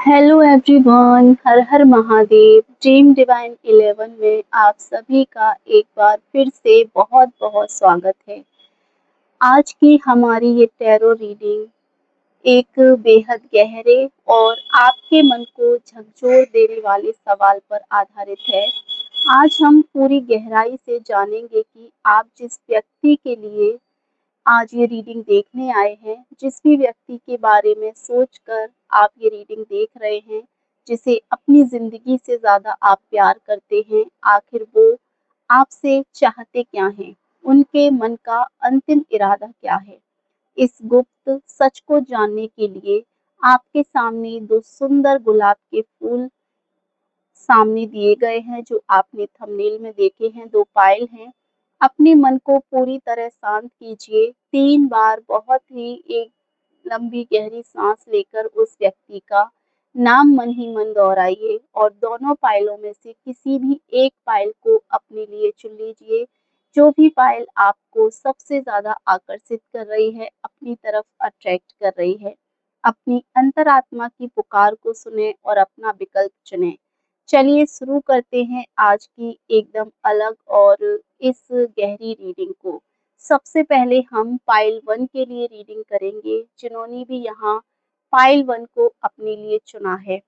Hello everyone, हर हर Mahadev. Dream divine 11 में आप सभी का एक बार फिर से बहुत बहुत स्वागत है। आज की हमारी ये टैरो रीडिंग एक बेहद गहरे और आपके मन को झकझोर देने वाले सवाल पर आधारित है। आज हम पूरी गहराई से जानेंगे कि आप जिस व्यक्ति के लिए आज ये रीडिंग देखने आए हैं, जिस भी व्यक्ति के बारे में सोचकर आप ये रीडिंग देख रहे हैं, जिसे अपनी ज़िंदगी से ज़्यादा आप प्यार करते हैं, आखिर वो आपसे चाहते क्या हैं? उनके मन का अंतिम इरादा क्या है? इस गुप्त सच को जानने के लिए आपके सामने 2 सुंदर गुलाब के फूल सामने दिए गए हैं, जो आपने थंबनेल में देखे हैं, 2 पायल हैं। अपने मन को पूरी तरह शांत कीजिए। 3 बार बहुत ही एक लंबी गहरी सांस लेकर उस व्यक्ति का नाम मन ही मन दोहराइए और दोनों पायलों में से किसी भी एक पायल को अपने लिए चुन लीजिए। जो भी पायल आपको सबसे ज़्यादा आकर्षित कर रही है, अपनी तरफ अट्रैक्ट कर रही है, अपनी अंतरात्मा की पुकार को सुने और अपना विकल्प चुनें। चलिए शुरू करते हैं आज की एकदम अलग और इस गहरी रीडिंग को। सबसे पहले हम पाइल 1 के लिए रीडिंग करेंगे, जिन्होंने भी यहाँ पाइल 1 को अपने लिए चुना है।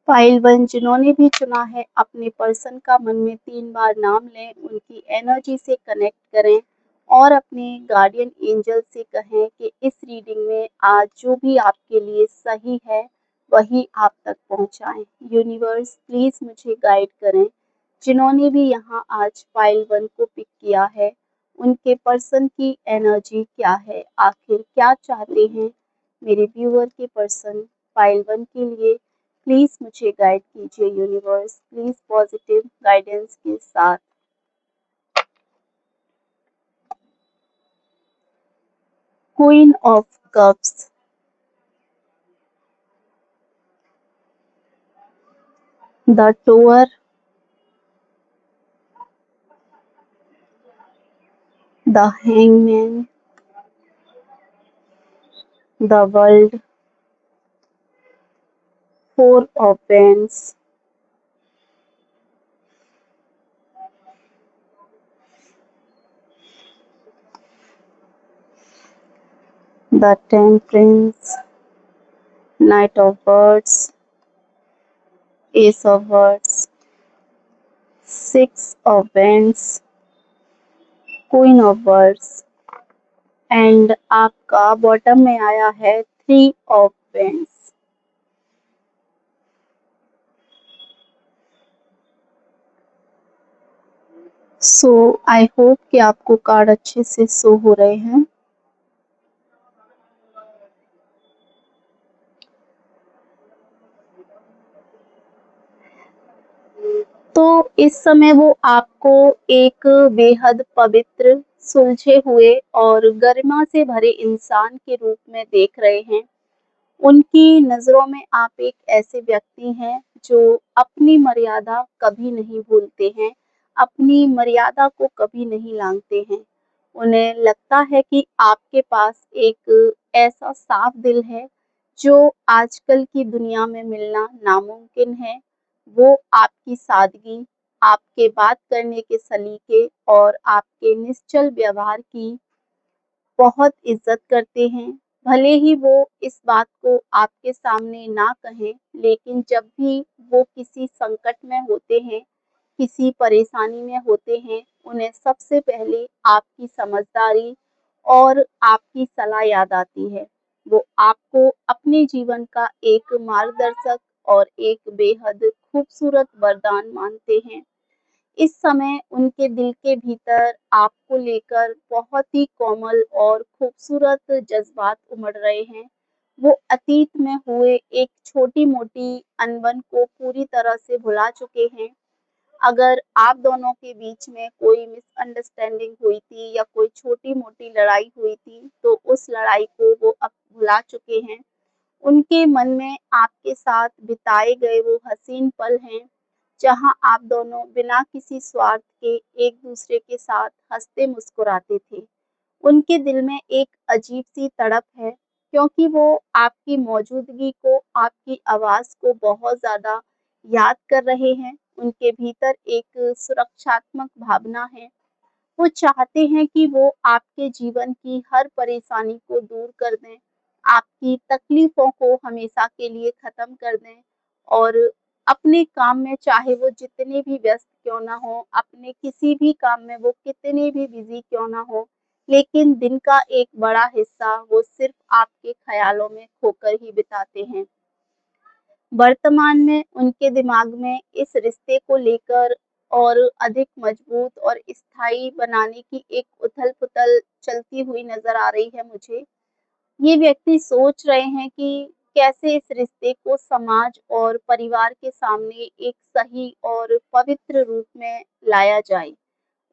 पाइल 1 जिन्होंने भी चुना है, अपने पर्सन का मन में 3 बार नाम लें, उनकी एनर्जी से कनेक्ट करें और अपने गार्डियन एंजल से कहें कि इस रीडिंग में आज जो भी आपके लिए सही है, वही आप तक पहुंचाएं। यूनिवर्स प्लीज मुझे गाइड करें। जिन्होंने भी यहाँ आज पाइल 1 को पिक किया है, उनके पर्सन की एनर्जी क्या है, आखिर क्या चाहते हैं मेरे व्यूअर के पर्सन पाइल 1 के लिए। प्लीज मुझे गाइड कीजिए यूनिवर्स, प्लीज पॉजिटिव गाइडेंस के साथ। Queen of cups, the tower, the hangman, the world, four of pens, the temperance, knight of birds, ace of words, six of wands, queen of words and आपका bottom में आया है 3 of pens. So I hope कि आपको card अच्छे से show हो रहे हैं। तो इस समय वो आपको एक बेहद पवित्र, सुलझे हुए और गरिमा से भरे इंसान के रूप में देख रहे हैं। उनकी नज़रों में आप एक ऐसे व्यक्ति हैं जो अपनी मर्यादा कभी नहीं भूलते हैं, अपनी मर्यादा को कभी नहीं लांघते हैं। उन्हें लगता है कि आपके पास एक ऐसा साफ दिल है जो आजकल की दुनिया में मिलना नामुमकिन है। वो आपकी सादगी, आपके बात करने के सलीके और आपके निश्चल व्यवहार की बहुत इज्जत करते हैं। भले ही वो इस बात को आपके सामने ना कहें, लेकिन जब भी वो किसी संकट में होते हैं, किसी परेशानी में होते हैं, उन्हें सबसे पहले आपकी समझदारी और आपकी सलाह याद आती है। वो आपको अपने जीवन का एक मार्गदर्शक और एक बेहद खूबसूरत वरदान मानते हैं। इस समय उनके दिल के भीतर आपको लेकर बहुत ही कोमल और खूबसूरत जज्बात उमड़ रहे हैं। वो अतीत में हुए एक छोटी-मोटी अनबन को पूरी तरह से भुला चुके हैं। अगर आप दोनों के बीच में कोई मिसअंडरस्टैंडिंग हुई थी या कोई छोटी-मोटी लड़ाई हुई थी, तो उस लड़ाई को वो अब भुला चुके हैं। उनके मन में आपके साथ बिताए गए वो हसीन पल हैं, जहां आप दोनों बिना किसी स्वार्थ के एक दूसरे के साथ हंसते मुस्कुराते थे। उनके दिल में एक अजीब सी तड़प है क्योंकि वो आपकी मौजूदगी को, आपकी आवाज़ को बहुत ज़्यादा याद कर रहे हैं। उनके भीतर एक सुरक्षात्मक भावना है। वो चाहते हैं कि वो आपके जीवन की हर परेशानी को दूर कर दें, आपकी तकलीफ़ों को हमेशा के लिए ख़त्म कर दें और अपने काम में चाहे वो जितने भी व्यस्त क्यों ना हों, अपने किसी भी काम में वो कितने भी बिज़ी क्यों ना हों, लेकिन दिन का एक बड़ा हिस्सा वो सिर्फ़ आपके ख़्यालों में खोकर ही बिताते हैं। वर्तमान में उनके दिमाग में इस रिश्ते को लेकर और अधिक मजबूत और स्थायी बनाने की एक उथल-पुथल चलती हुई नज़र आ रही है मुझे। ये व्यक्ति सोच रहे हैं कि कैसे इस रिश्ते को समाज और परिवार के सामने एक सही और पवित्र रूप में लाया जाए।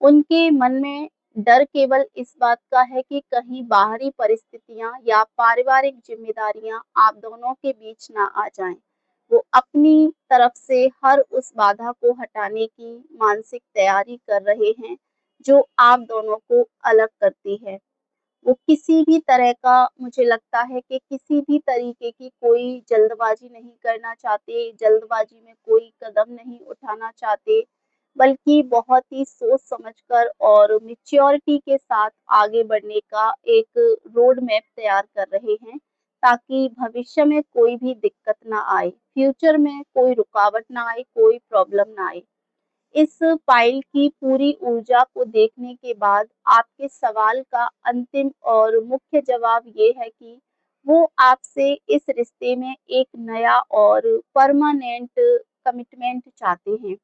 उनके मन में डर केवल इस बात का है कि कहीं बाहरी परिस्थितियाँ या पारिवारिक ज़िम्मेदारियाँ आप दोनों के बीच ना आ जाएँ। वो अपनी तरफ से हर उस बाधा को हटाने की मानसिक तैयारी कर रहे हैं, जो आप दोनों को अलग करती है। वो किसी भी तरह का मुझे लगता है कि किसी भी तरीके की कोई जल्दबाज़ी नहीं करना चाहते, जल्दबाज़ी में कोई कदम नहीं उठाना चाहते, बल्कि बहुत ही सोच समझकर और मैच्योरिटी के साथ आगे बढ़ने का एक रोड मैप तैयार कर रहे हैं, ताकि भविष्य में कोई भी दिक्कत ना आए, फ्यूचर में कोई रुकावट ना आए, कोई प्रॉब्लम ना आए। इस फ़ाइल की पूरी ऊर्जा को देखने के बाद आपके सवाल का अंतिम और मुख्य जवाब ये है कि वो आपसे इस रिश्ते में एक नया और परमानेंट कमिटमेंट चाहते हैं।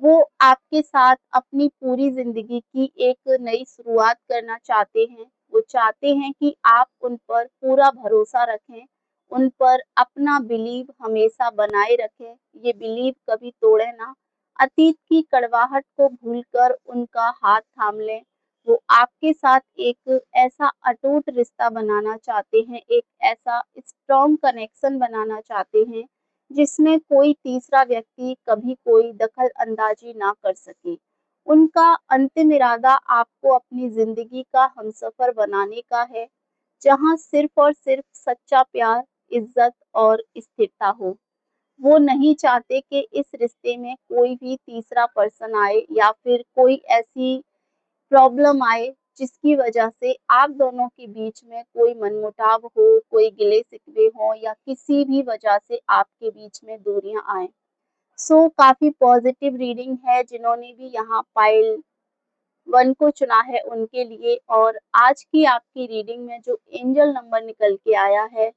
वो आपके साथ अपनी पूरी ज़िंदगी की एक नई शुरुआत करना चाहते हैं। वो चाहते हैं कि आप उन पर पूरा भरोसा रखें, उन पर अपना बिलीव हमेशा बनाए रखें, ये बिलीव कभी तोड़ें ना। अतीत की कड़वाहट को भूलकर उनका हाथ थाम लें। वो आपके साथ एक ऐसा अटूट रिश्ता बनाना चाहते हैं, एक ऐसा स्ट्रॉन्ग कनेक्शन बनाना चाहते हैं जिसमें कोई तीसरा व्यक्ति कभी कोई दखल अंदाज़ी ना कर सके। उनका अंतिम इरादा आपको अपनी ज़िंदगी का हमसफ़र बनाने का है, जहाँ सिर्फ़ और सिर्फ़ सच्चा प्यार, इज़्ज़त और स्थिरता हो। वो नहीं चाहते कि इस रिश्ते में कोई भी तीसरा पर्सन आए या फिर कोई ऐसी प्रॉब्लम आए, जिसकी वजह से आप दोनों के बीच में कोई मनमुटाव हो, कोई गिले-शिकवे हों या किसी भी वजह से आपके बीच में दूरियाँ आएँ। सो काफ़ी पॉज़िटिव रीडिंग है, जिन्होंने भी यहाँ पाइल 1 को चुना है उनके लिए और आज की आपकी रीडिंग में जो एंजल नंबर निकल के आया है,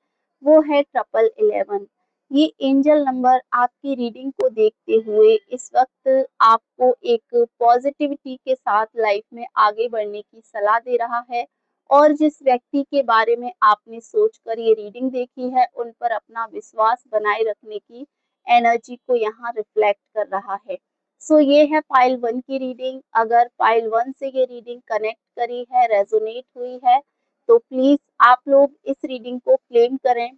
वो है 1111। ये एंजल नंबर आपकी रीडिंग को देखते हुए इस वक़्त आपको एक पॉज़िटिविटी के साथ लाइफ़ में आगे बढ़ने की सलाह दे रहा है और जिस व्यक्ति के बारे में आपने सोचकर ये रीडिंग देखी है, उन पर अपना विश्वास बनाए रखने की एनर्जी को यहाँ रिफ्लेक्ट कर रहा है। सो ये है पाइल 1 की रीडिंग। अगर पाइल 1 से ये रीडिंग कनेक्ट करी है, रेज़ोनेट हुई है, तो प्लीज़ आप लोग इस रीडिंग को क्लेम करें।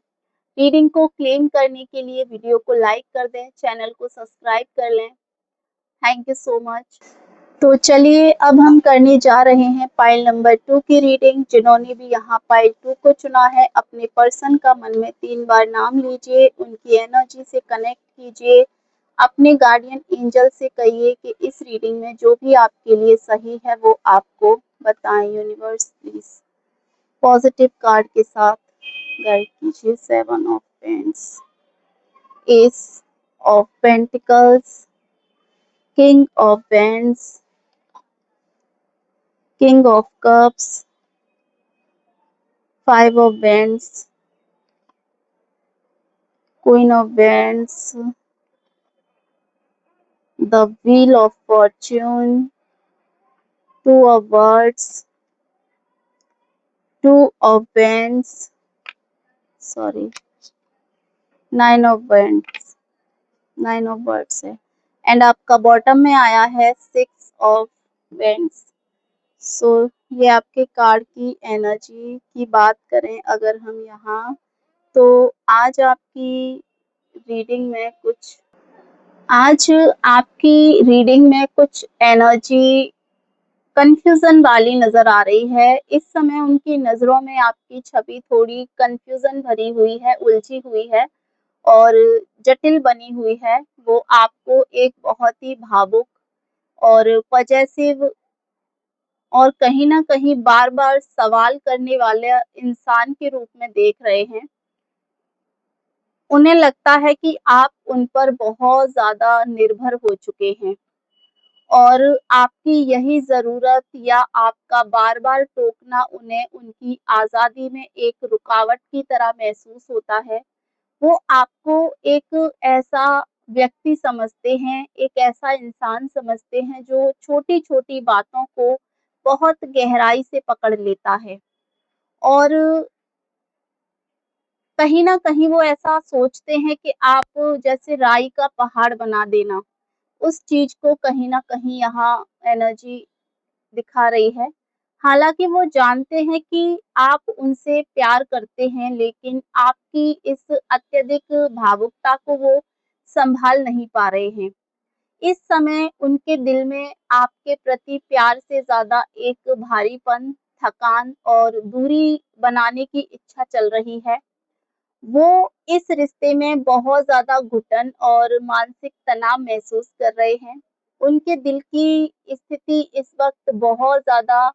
रीडिंग को क्लेम करने के लिए वीडियो को लाइक कर दें, चैनल को सब्सक्राइब कर लें। Thank you so much. तो चलिए अब हम करने जा रहे हैं पाइल नंबर 2 की रीडिंग। जिन्होंने भी यहाँ पाइल 2 को चुना है, अपने पर्सन का मन में 3 बार नाम लीजिए, उनकी एनर्जी से कनेक्ट कीजिए। अपने गार्डियन एंजल से कहिए कि इस रीडिंग में जो भी आपके लिए सही है वो आपको बताएं। यूनिवर्स प्लीज पॉजिटिव कार्ड के साथ गाइड कीजिए। 7 of pens, ace of pentacles, king of wands, king of cups, 5 of wands, queen of wands, the wheel of fortune, 2 of words, 2 of wands, sorry, 9 of wands, 9 of words है and आपका bottom में आया है 6 of wands। सो ये आपके card की energy की बात करें अगर हम यहाँ, तो आज आपकी रीडिंग में कुछ आज आपकी रीडिंग में कुछ एनर्जी कन्फ्यूज़न वाली नज़र आ रही है। इस समय उनकी नज़रों में आपकी छवि थोड़ी कन्फ्यूज़न भरी हुई है, उलझी हुई है और जटिल बनी हुई है। वो आपको एक बहुत ही भावुक और पॉज़ेसिव और कहीं न कहीं बार-बार सवाल करने वाले इंसान के रूप में देख रहे हैं। उन्हें लगता है कि आप उन पर बहुत ज़्यादा निर्भर हो चुके हैं और आपकी यही ज़रूरत या आपका बार-बार टोकना उन्हें उनकी आज़ादी में एक रुकावट की तरह महसूस होता है। वो आपको एक ऐसा व्यक्ति समझते हैं, एक ऐसा इंसान समझते हैं जो छोटी-छोटी बातों को बहुत गहराई से पकड़ लेता है और कहीं न कहीं वो ऐसा सोचते हैं कि आप जैसे राई का पहाड़ बना देना, उस चीज़ को कहीं न कहीं यहाँ एनर्जी दिखा रही है। हालाँकि वो जानते हैं कि आप उनसे प्यार करते हैं, लेकिन आपकी इस अत्यधिक भावुकता को वो सँभाल नहीं पा रहे हैं। इस समय उनके दिल में आपके प्रति प्यार से ज़्यादा एक भारीपन, थकान और दूरी बनाने की इच्छा चल रही है। वो इस रिश्ते में बहुत ज़्यादा घुटन और मानसिक तनाव महसूस कर रहे हैं। उनके दिल की स्थिति इस वक़्त बहुत ज़्यादा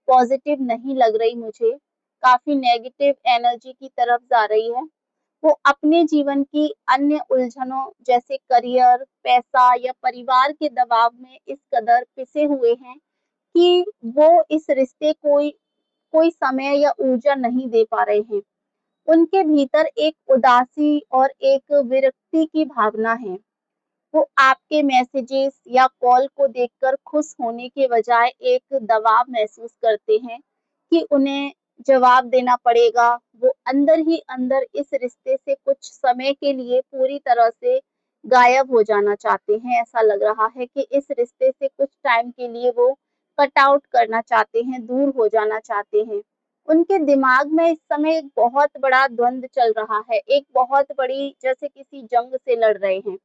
पॉज़िटिव नहीं लग रही मुझे, काफ़ी नेगेटिव एनर्जी की तरफ जा रही है। वो अपने जीवन की अन्य उलझनों जैसे करियर, पैसा या परिवार के दबाव में इस कदर पिसे हुए हैं कि वो इस रिश्ते कोई समय या ऊर्जा नहीं दे पा रहे हैं। उनके भीतर एक उदासी और एक विरक्ति की भावना है। वो आपके मैसेजेस या कॉल को देखकर खुश होने के बजाय एक दबाव महसूस करते हैं कि उन्हें जवाब देना पड़ेगा। वो अंदर ही अंदर इस रिश्ते से कुछ समय के लिए पूरी तरह से गायब हो जाना चाहते हैं। ऐसा लग रहा है कि इस रिश्ते से कुछ टाइम के लिए वो कट आउट करना चाहते हैं, दूर हो जाना चाहते हैं। उनके दिमाग में इस समय एक बहुत बड़ा द्वंद चल रहा है, एक बहुत बड़ी जैसे किसी जंग से लड़ रहे हैं।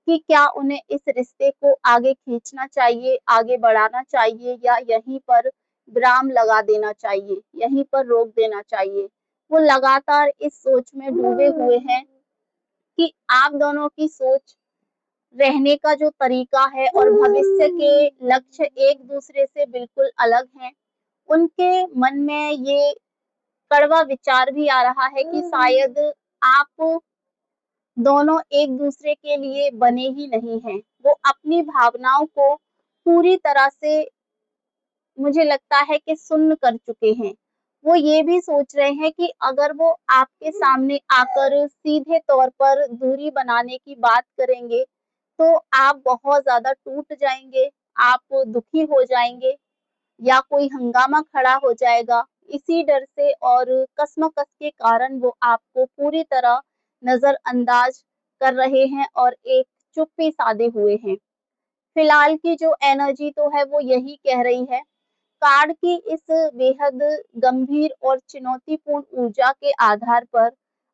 कि क्या उन्हें इस रिश्ते को आगे खींचना चाहिए, आगे बढ़ाना चाहिए या यहीं पर विराम लगा देना चाहिए, यहीं पर रोक देना चाहिए। वो लगातार इस सोच में डूबे हुए हैं कि आप दोनों की सोच, रहने का जो तरीका है और भविष्य के लक्ष्य एक-दूसरे से बिल्कुल अलग हैं। उनके मन में ये कड़वा विचार भी आ रहा है कि शायद आप दोनों एक-दूसरे के लिए बने ही नहीं हैं। वो अपनी भावनाओं को पूरी तरह से मुझे लगता है कि सुन्न कर चुके हैं। वो ये भी सोच रहे हैं कि अगर वो आपके सामने आकर सीधे तौर पर दूरी बनाने की बात करेंगे, तो आप बहुत ज़्यादा टूट जाएँगे, आप दुखी हो जाएँगे या कोई हंगामा खड़ा हो जाएगा। इसी डर से और कशमकश के कारण वो आपको पूरी तरह नज़रअंदाज कर रहे हैं और एक चुप्पी साधे हुए हैं। फिलहाल की जो एनर्जी तो है वो यही कह रही है, कार्ड की इस बेहद गंभीर और चुनौतीपूर्ण ऊर्जा के आधार पर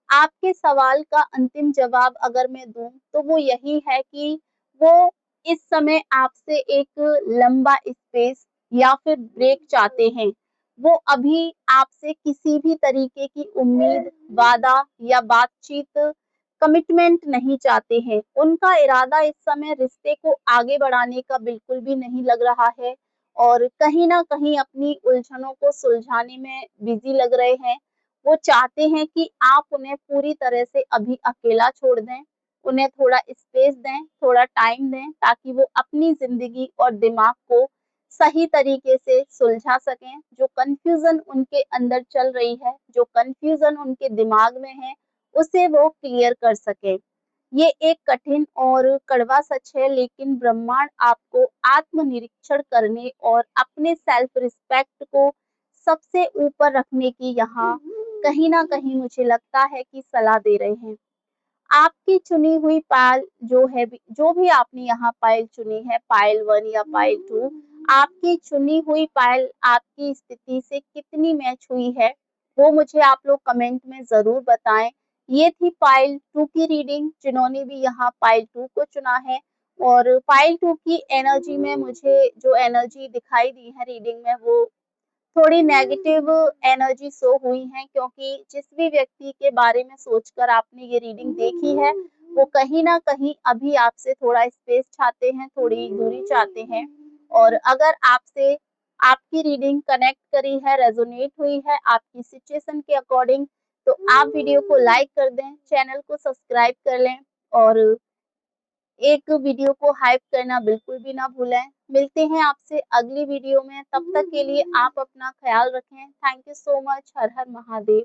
आपके सवाल का अंतिम जवाब अगर मैं दूँ, तो वो यही है कि वो इस समय आपसे एक लंबा स्पेस या फिर ब्रेक चाहते हैं। वो अभी आपसे किसी भी तरीके की उम्मीद, वादा या बातचीत कमिटमेंट नहीं चाहते हैं। उनका इरादा इस समय रिश्ते को आगे बढ़ाने का बिल्कुल भी नहीं लग रहा है और कहीं न कहीं अपनी उलझनों को सुलझाने में बिज़ी लग रहे हैं। वो चाहते हैं कि आप उन्हें पूरी तरह से अभी अकेला छोड़ दें, उन्हें थोड़ा स्पेस दें, थोड़ा टाइम दें ताकि वो अपनी ज़िंदगी और दिमाग को सही तरीके से सुलझा सकें। जो कन्फ्यूज़न उनके अंदर चल रही है, जो कन्फ्यूज़न उनके दिमाग में है, उसे वो क्लियर कर सकें। ये एक कठिन और कड़वा सच है लेकिन ब्रह्मांड आपको आत्मनिरीक्षण करने और अपने सेल्फ रिस्पेक्ट को सबसे ऊपर रखने की यहाँ कहीं न कहीं मुझे लगता है कि सलाह दे रहे हैं। आपकी चुनी हुई पायल जो भी आपने यहाँ पायल चुनी है, पायल 1 या पायल 2, आपकी चुनी हुई पायल आपकी स्थिति से कितनी मैच हुई है, वो मुझे आप लोग कमेंट में ज़रूर बताएँ। ये थी पायल 2 की रीडिंग, जिन्होंने भी यहाँ पायल 2 को चुना है। और फाइल 2 की एनर्जी में मुझे जो एनर्जी दिखाई दी है रीडिंग में, वो थोड़ी नेगेटिव एनर्जी शो हुई है, क्योंकि जिस भी व्यक्ति के बारे में सोचकर आपने ये रीडिंग देखी है, वो कहीं न कहीं अभी आपसे थोड़ा स्पेस चाहते हैं, थोड़ी दूरी चाहते हैं। और अगर आपसे आपकी रीडिंग कनेक्ट करी है, रेज़ोनेट हुई है आपकी सिचुएशन के अकॉर्डिंग, तो आप वीडियो को लाइक कर दें, चैनल को सब्सक्राइब कर लें और एक वीडियो को हाइप करना बिल्कुल भी ना भूलें। मिलते हैं आपसे अगली वीडियो में, तब तक के लिए आप अपना ख्याल रखें। Thank you so much. Her her Mahadev.